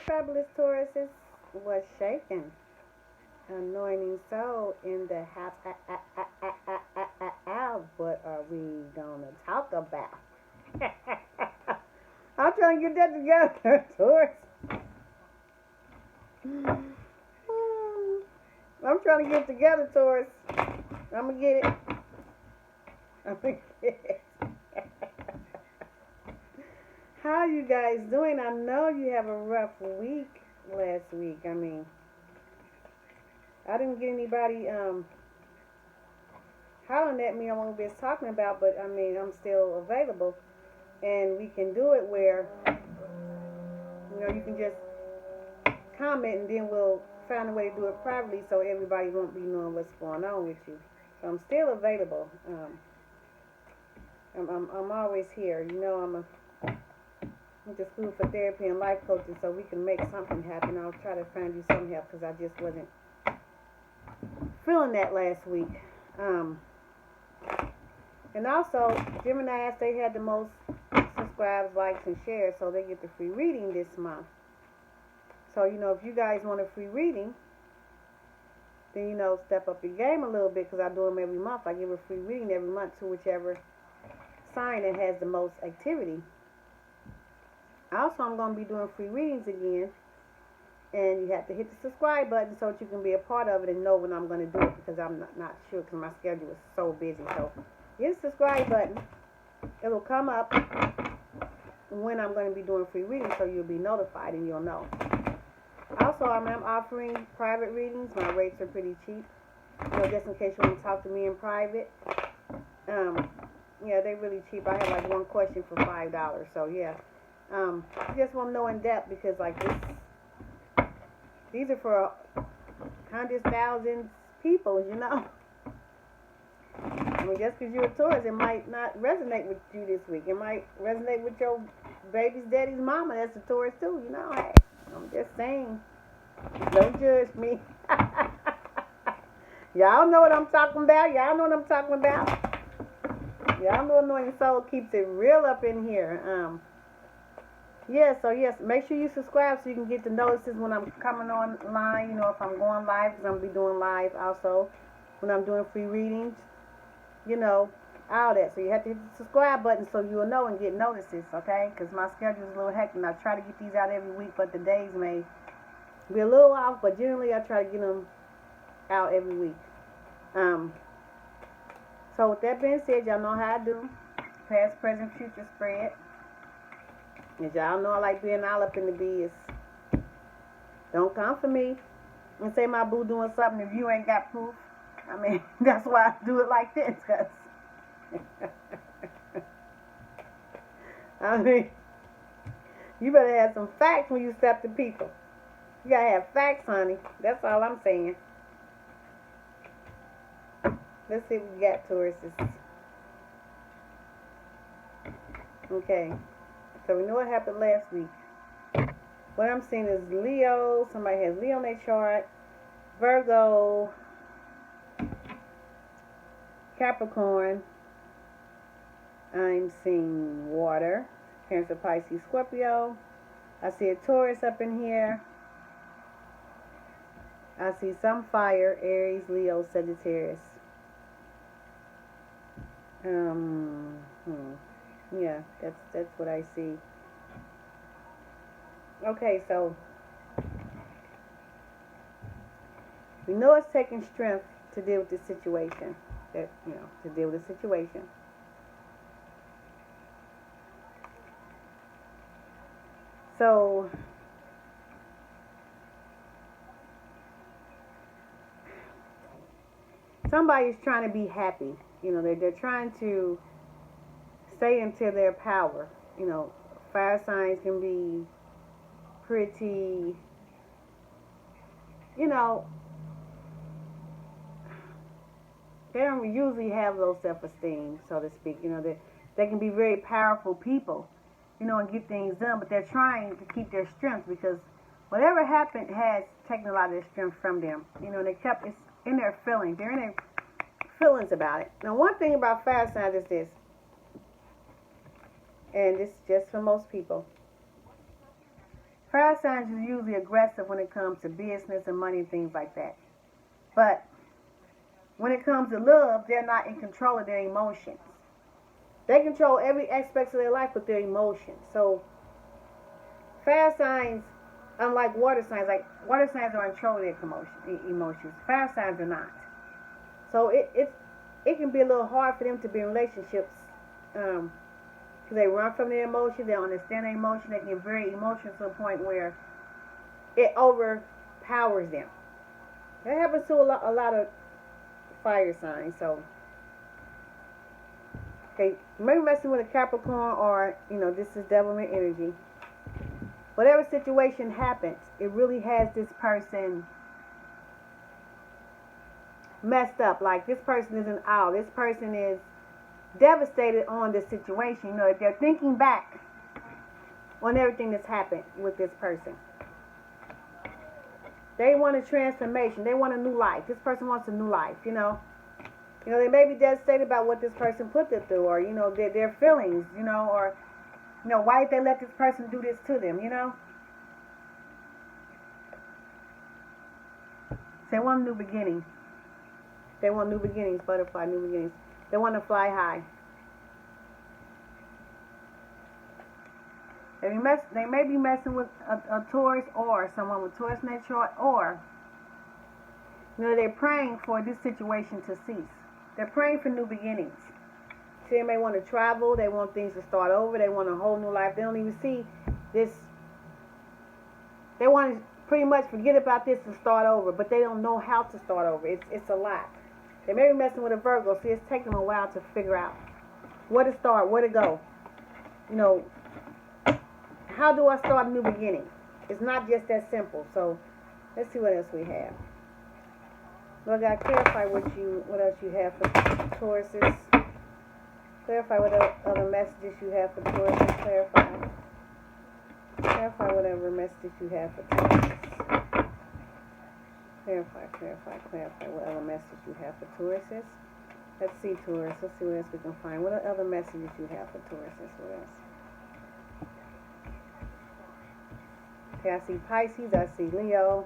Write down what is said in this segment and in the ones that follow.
fabulous Tauruses? Was shaken. Anointing soul in the house. What are we gonna talk about? I'm trying to get that together, Taurus. I'm trying to get it together, Taurus. I'm gonna get it. I'm gonna get it. How you guys doing? I know you have a rough week last week. I mean, I didn't get anybody hollering at me on what we was talking about, but I mean, I'm still available, and we can do it where you can just comment, and then we'll find a way to do it privately, so everybody won't be knowing what's going on with you. So I'm still available. I'm always here. I'm to school for therapy and life coaching, so we can make something happen. I'll try to find you some help because I just wasn't feeling that last week. And also, Gemini asked they had the most subscribes, likes, and shares, so they get the free reading this month. So, if you guys want a free reading, then, step up your game a little bit because I do them every month. I give a free reading every month to whichever sign that has the most activity. Also, I'm going to be doing free readings again, and you have to hit the subscribe button so that you can be a part of it and know when I'm going to do it because I'm not sure because my schedule is so busy. So, hit the subscribe button. It'll come up when I'm going to be doing free readings so you'll be notified and you'll know. Also, I'm offering private readings. My rates are pretty cheap. Just in case you want to talk to me in private. Yeah, they're really cheap. I have like one question for $5. So, yeah. You just want to know in depth because like these are for hundreds, thousands people, I mean, just because you're a Taurus, it might not resonate with you this week. It might resonate with your baby's daddy's mama. That's a Taurus too, Hey, I'm just saying. Don't judge me. Y'all know what I'm talking about. Y'all know what I'm talking about. Y'all know Anointing Soul keeps it real up in here. Yes, make sure you subscribe so you can get the notices when I'm coming online, if I'm going live, because I'm going to be doing live also, when I'm doing free readings, all that. So you have to hit the subscribe button so you'll know and get notices, okay? Because my schedule is a little hectic, and I try to get these out every week, but the days may be a little off, but generally I try to get them out every week. So with that being said, y'all know how I do. Past, present, future spread. As y'all know, I like being all up in the biz. Don't come for me and say my boo doing something if you ain't got proof. I mean, that's why I do it like this, cause I mean, you better have some facts when you step to people. You gotta have facts, honey. That's all I'm saying. Let's see what we got, Tauruses. Okay. So we know what happened last week. What I'm seeing is Leo. Somebody has Leo on their chart. Virgo. Capricorn. I'm seeing water. Cancer, Pisces, Scorpio. I see a Taurus up in here. I see some fire. Aries, Leo, Sagittarius. Yeah, that's what I see. Okay, so we know it's taking strength to deal with this situation. To deal with the situation. So somebody's trying to be happy. They're trying to stay into their power. Fire signs can be pretty, they don't usually have low self-esteem, so to speak. They can be very powerful people, and get things done, but they're trying to keep their strength because whatever happened has taken a lot of their strength from them. They kept it in their feelings. They're in their feelings about it. Now, one thing about fire signs is this, and this is just for most people. Fire signs are usually aggressive when it comes to business and money and things like that. But when it comes to love, they're not in control of their emotions. They control every aspect of their life with their emotions. So fire signs, unlike water signs, like water signs are in control of their emotions. Fire signs are not. So it can be a little hard for them to be in relationships because they run from their emotions. They don't understand their emotion. They get very emotional to the point where it overpowers them. That happens to a lot of fire signs. So, okay, maybe messing with a Capricorn or, this is devilment energy. Whatever situation happens, it really has this person messed up. Like, this person is in awe. This person is devastated on this situation. If they're thinking back on everything that's happened with this person, they want a transformation. They want a new life. This person wants a new life. They may be devastated about what this person put them through, or their feelings. Or why did they let this person do this to them? They want a new beginning. They want new beginnings, butterfly, new beginnings. They want to fly high. They may be messing with a Taurus or someone with Taurus in their chart, or they're praying for this situation to cease. They're praying for new beginnings. So they may want to travel. They want things to start over. They want a whole new life. They don't even see this. They want to pretty much forget about this and start over, but they don't know how to start over. It's a lot. They may be messing with a Virgo, so it's taking them a while to figure out where to start, where to go. How do I start a new beginning? It's not just that simple. So let's see what else we have. Well, I got to clarify what else you have for Tauruses. Clarify what other messages you have for Tauruses. Clarify whatever messages you have for Tauruses. Clarify what other messages you have for Tauruses. Let's see, Taurus. Let's see what else we can find. What other messages you have for Tauruses? What else? Okay, I see Pisces. I see Leo.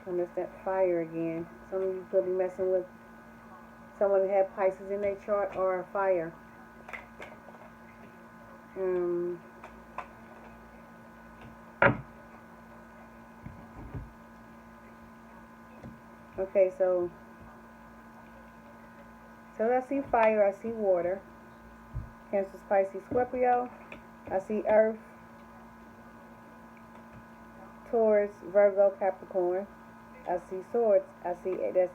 I missed that fire again. Some of you could be messing with someone who had Pisces in their chart or fire. Okay, so I see fire, I see water. Cancer, Pisces, Scorpio. I see Earth, Taurus, Virgo, Capricorn. I see swords. I see that's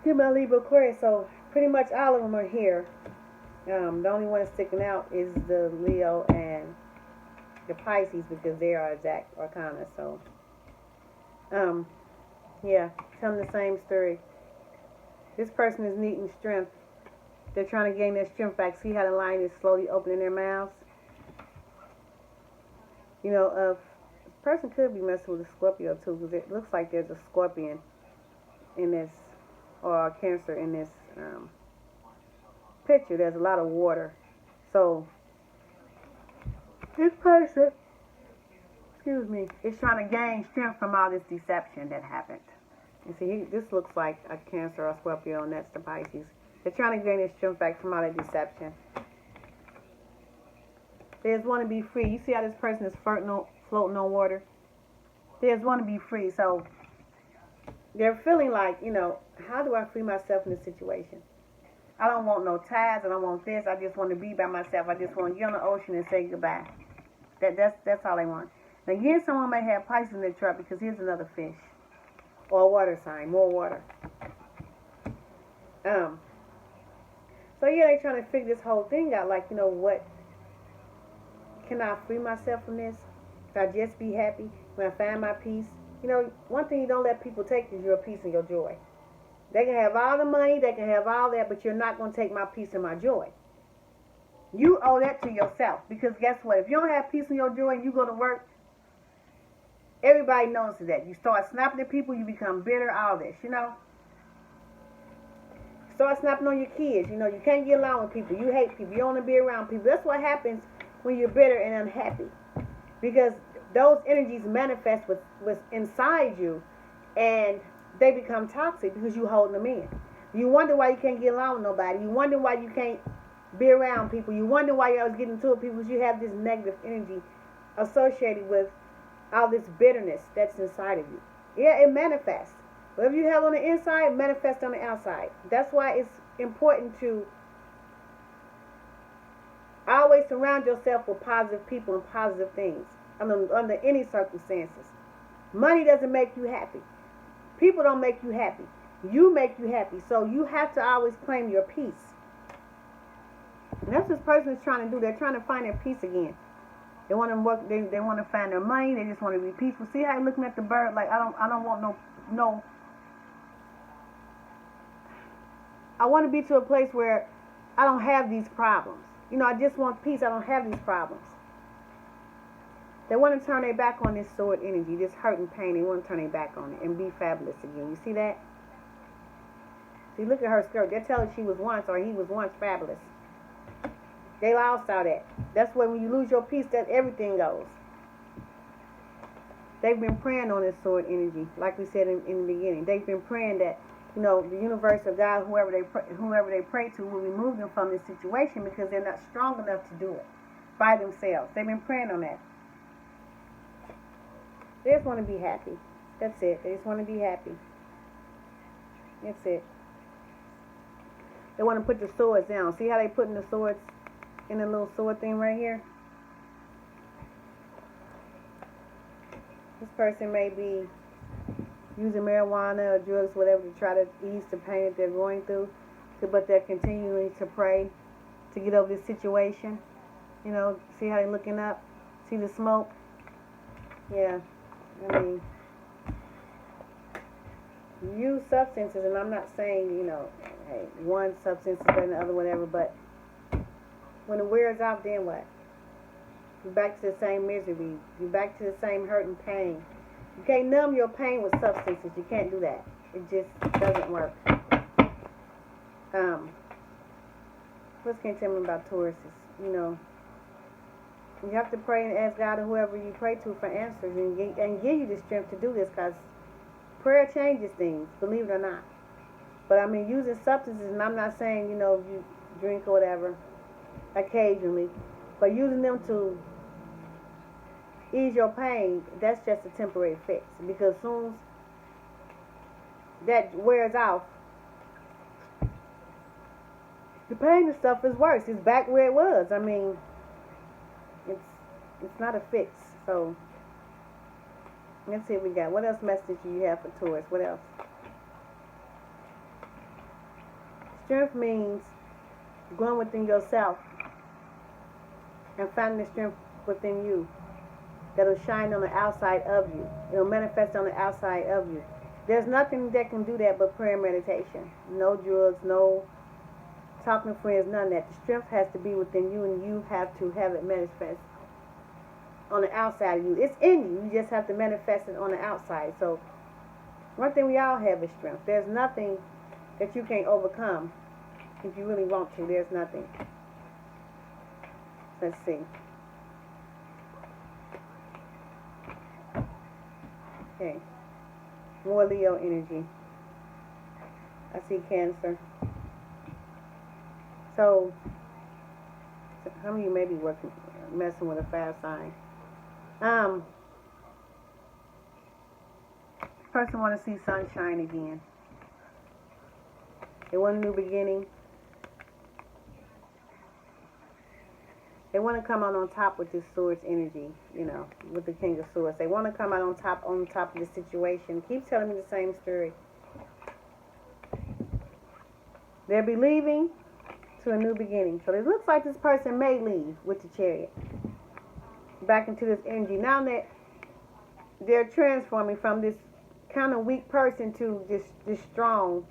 Libra, Aquarius. So pretty much all of them are here. The only one that's sticking out is the Leo and the Pisces because they are exact arcana. So yeah, telling the same story. This person is needing strength. They're trying to gain their strength back. See how the line is slowly opening their mouths? A person could be messing with a Scorpio too, because it looks like there's a scorpion in this, or a Cancer in this picture. There's a lot of water. So this person, is trying to gain strength from all this deception that happened. You see, this looks like a Cancer or Scorpio, and that's the Pisces. They're trying to gain their strength back from all that deception. They just want to be free. You see how this person is floating on water? They just want to be free. So they're feeling like, how do I free myself in this situation? I don't want no ties. I don't want this. I just want to be by myself. I just want to get on the ocean and say goodbye. That's all they want. Now, again, someone may have Pisces in their chart because here's another fish. Or a water sign. More water. So, yeah, they're trying to figure this whole thing out. Like, what? Can I free myself from this? Can I just be happy when I find my peace? One thing you don't let people take is your peace and your joy. They can have all the money, they can have all that, but you're not going to take my peace and my joy. You owe that to yourself, because guess what? If you don't have peace and your joy and you go to work, everybody notices that. You start snapping at people, you become bitter, all this, Start snapping on your kids. You can't get along with people. You hate people. You don't want to be around people. That's what happens when you're bitter and unhappy, because those energies manifest with inside you, and they become toxic because you holding them in. You wonder why you can't get along with nobody. You wonder why you can't be around people. You wonder why you always get into it, people, because you have this negative energy associated with all this bitterness that's inside of you. Yeah, it manifests. Whatever you have on the inside, it manifests on the outside. That's why it's important to always surround yourself with positive people and positive things under any circumstances. Money doesn't make you happy. People don't make you happy. You make you happy. So you have to always claim your peace. And that's what this person is trying to do. They're trying to find their peace again. They want to work. They want to find their money. They just want to be peaceful. See how you're looking at the bird? Like, I don't want no. I want to be to a place where I don't have these problems. You know, I just want peace. I don't have these problems. They want to turn their back on this sword energy, this hurt and pain. They want to turn their back on it and be fabulous again. You see that? See, look at her skirt. They're telling she was once, or he was once fabulous. They all saw that. That's when you lose your peace, that everything goes. They've been praying on this sword energy, like we said in the beginning. They've been praying that, you know, the universe or God, whoever they pray to, will remove them from this situation because they're not strong enough to do it by themselves. They've been praying on that. They just want to be happy. That's it. They just want to be happy. That's it. They want to put the swords down. See how they putting the swords in the little sword thing right here? This person may be using marijuana or drugs, whatever, to try to ease the pain that they're going through. But they're continuing to pray to get over this situation. You know, see how they're looking up? See the smoke? Yeah. I mean, use substances, and I'm not saying, you know, hey, one substance is better than the other, whatever, but when it wears off, then what? You're back to the same misery. You're back to the same hurt and pain. You can't numb your pain with substances. You can't do that. It just doesn't work. What can you tell me about Tauruses? You know, you have to pray and ask God or whoever you pray to for answers and give you the strength to do this, because prayer changes things, believe it or not. But I mean, using substances, and I'm not saying, you know, you drink or whatever occasionally, but using them to ease your pain, that's just a temporary fix. Because as soon as that wears off, the pain and stuff is worse. It's back where it was. I mean, it's not a fix. So let's see what we got. What else message do you have for Taurus? What else? Strength means going within yourself and finding the strength within you that'll shine on the outside of you. It'll manifest on the outside of you. There's nothing that can do that but prayer and meditation. No drugs, no talking to friends, none of that. The strength has to be within you, and you have to have it manifest on the outside of you. It's in you. You just have to manifest it on the outside. So one thing we all have is strength. There's nothing that you can't overcome if you really want to. There's nothing. Let's see. Okay. More Leo energy. I see Cancer. So how many of you may be messing with a fire sign? Person want to see sunshine again. They want a new beginning. They want to come out on top with this Swords energy, you know, with the King of Swords. They want to come out on top of the situation. Keep telling me the same story. They'll be leaving to a new beginning. So it looks like this person may leave with the Chariot back into this energy. Now that they're transforming from this kind of weak person to this strong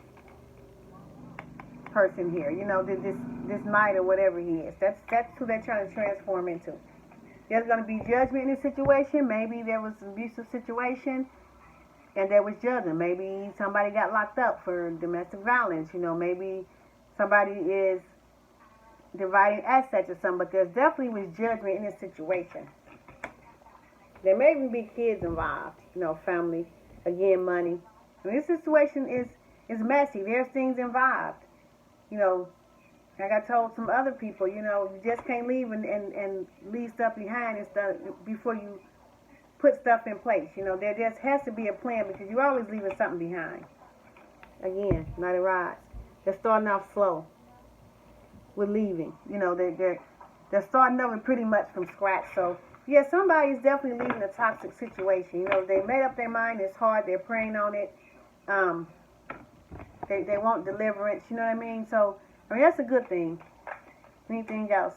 person here, you know, this knight or whatever he is. That's who they're trying to transform into. There's going to be judgment in this situation. Maybe there was an abusive situation and there was judgment. Maybe somebody got locked up for domestic violence. You know, maybe somebody is dividing assets or something, but there's definitely was judgment in this situation. There may even be kids involved, family, again, money. This situation is messy. There's things involved. Like I told some other people, you just can't leave and leave stuff behind and stuff before you put stuff in place. There just has to be a plan because you're always leaving something behind. Again, Knight of Rods. They're starting off slow with leaving. They're starting over pretty much from scratch. So, yeah, somebody's definitely leaving a toxic situation. They made up their mind. It's hard. They're praying on it. They want deliverance. You know what I mean? So, that's a good thing. Anything else?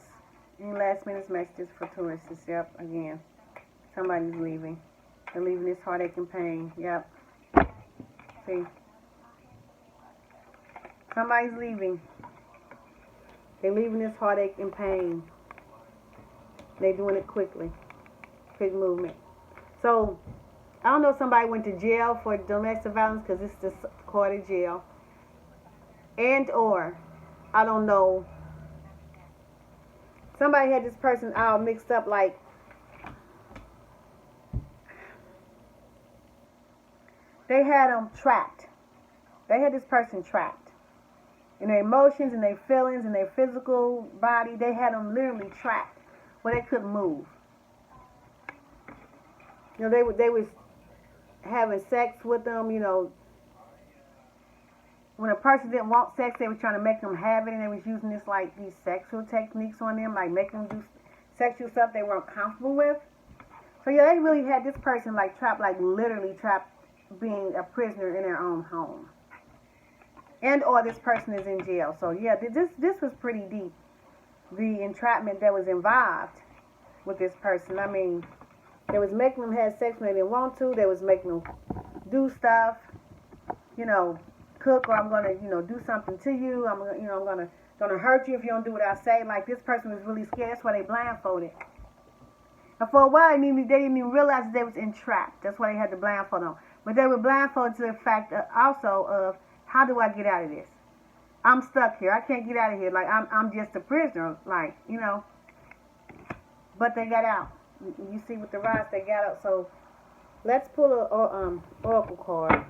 Any last minute messages for Taurus? Yep, again. Somebody's leaving. They're leaving this heartache and pain. Yep. See? Somebody's leaving. They're leaving this heartache and pain. They're doing it quickly. Quick movement. So, I don't know if somebody went to jail for domestic violence because it's the court of jail. And or, I don't know, somebody had this person all mixed up like, they had them trapped. They had this person trapped. In their emotions, in their feelings, in their physical body, they had them literally trapped where they couldn't move. They was having sex with them, when a person didn't want sex, they were trying to make them have it, and they was using these sexual techniques on them, like making them do sexual stuff they weren't comfortable with. So yeah, they really had this person trapped, literally trapped, being a prisoner in their own home. And or this person is in jail. So yeah, this was pretty deep. The entrapment that was involved with this person. I mean, they was making them have sex when they didn't want to. They was making them do stuff, cook, or I'm gonna, do something to you. I'm gonna hurt you if you don't do what I say. Like, this person was really scared. That's why they blindfolded. And for a while, they didn't even realize that they was entrapped. That's why they had to blindfold them. But they were blindfolded to the fact also of, how do I get out of this? I'm stuck here. I can't get out of here. Like, I'm just a prisoner. Like, But they got out. You see with the rods, they got out. So let's pull a oracle card.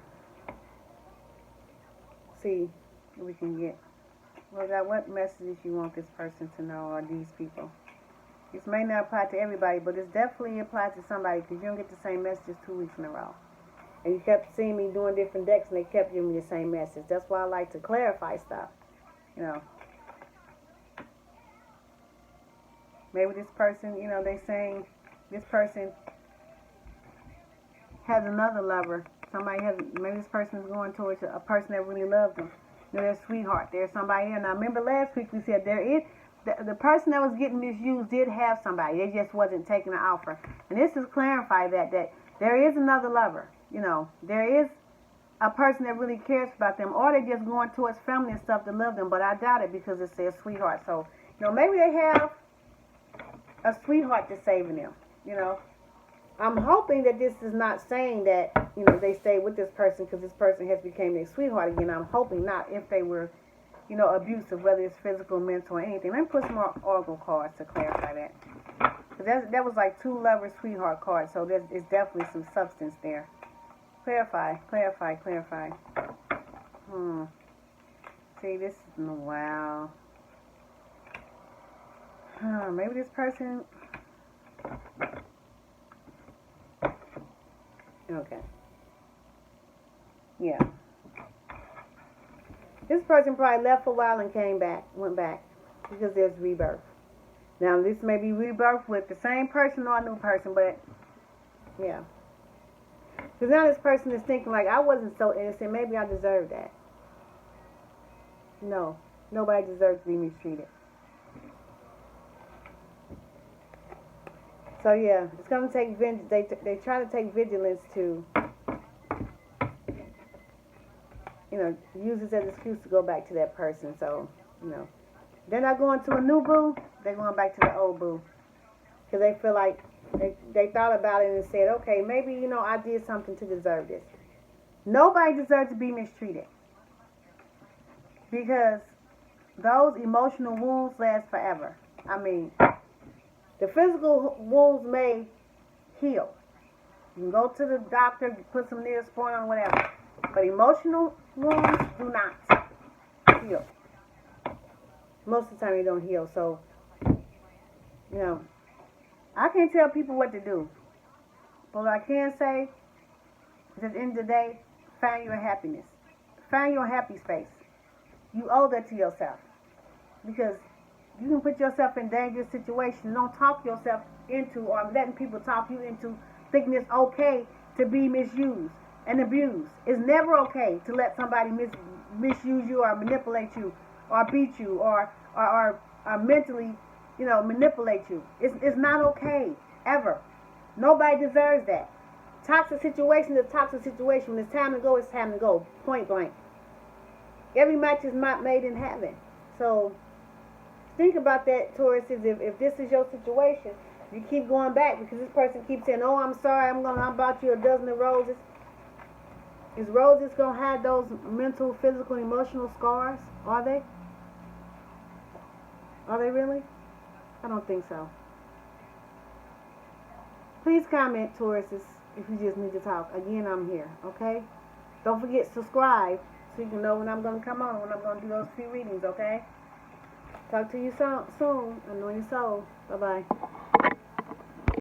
See what we can get. What messages you want this person to know, or these people? This may not apply to everybody, but it's definitely applied to somebody, because you don't get the same messages 2 weeks in a row. And you kept seeing me doing different decks, and they kept giving me the same message. That's why I like to clarify stuff. Maybe this person, they saying this person has another lover. Maybe this person is going towards a person that really loves them. Their sweetheart. There's somebody here. Now, remember last week we said the person that was getting misused did have somebody. They just wasn't taking the offer. And this is clarify that there is another lover. There is a person that really cares about them, or they're just going towards family and stuff to love them. But I doubt it, because it says sweetheart. So, maybe they have a sweetheart that's saving them. I'm hoping that this is not saying that, they stay with this person because this person has become their sweetheart again. I'm hoping not, if they were, abusive, whether it's physical, mental, or anything. Let me put some more oracle cards to clarify that. Because that was like 2 lovers, sweetheart cards, so there's definitely some substance there. Clarify. See, this is, wow. Maybe this person... Okay. Yeah. This person probably left for a while and went back, because there's rebirth. Now, this may be rebirth with the same person or a new person, but, yeah. Because now this person is thinking, I wasn't so innocent, maybe I deserve that. No, nobody deserves to be mistreated. So, yeah, it's going to take vengeance. They try to take vigilance to, use this as an excuse to go back to that person. So, they're not going to a new boo, they're going back to the old boo. Because they feel like they thought about it and said, okay, maybe, I did something to deserve this. Nobody deserves to be mistreated. Because those emotional wounds last forever. I mean, the physical wounds may heal. You can go to the doctor, put some Neosporin on, whatever. But emotional wounds do not heal. Most of the time they don't heal. So, you know, I can't tell people what to do. But what I can say is at the end of the day, find your happiness. Find your happy space. You owe that to yourself. Because you can put yourself in dangerous situations. Don't talk yourself into, or letting people talk you into thinking it's okay to be misused and abused. It's never okay to let somebody misuse you or manipulate you or beat you or mentally, you know, manipulate you. It's not okay, ever. Nobody deserves that. Toxic situation is a toxic situation. When it's time to go, it's time to go. Point blank. Every match is not made in heaven. So think about that, Taurus. If this is your situation, you keep going back because this person keeps saying, "Oh, I'm sorry, I'm about you a dozen of roses." Is roses gonna hide those mental, physical, emotional scars? Are they? Are they really? I don't think so. Please comment, Tauruses, if you just need to talk. Again, I'm here, okay? Don't forget, subscribe so you can know when I'm going to come on, when I'm going to do those free readings, okay? Talk to you soon. Anoint your soul. Bye-bye.